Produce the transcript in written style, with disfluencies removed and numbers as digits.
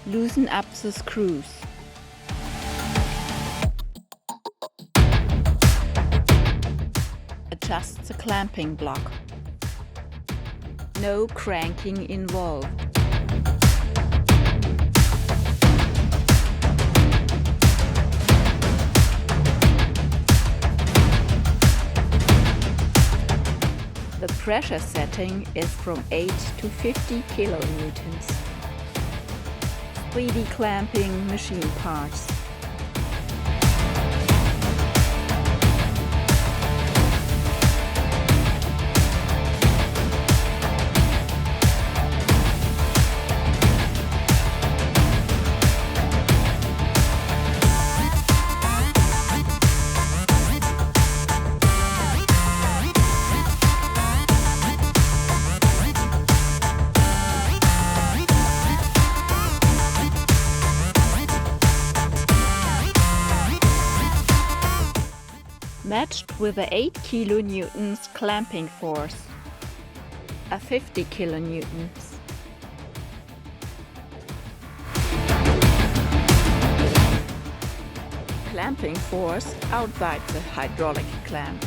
Loosen up the screws. Adjust the clamping block. No cranking involved. The pressure setting is from 8 to 50 kilonewtons. 3D clamping machine parts. Matched with a 8 kilonewtons clamping force, a 50 kilonewtons. Clamping force outside the hydraulic clamp.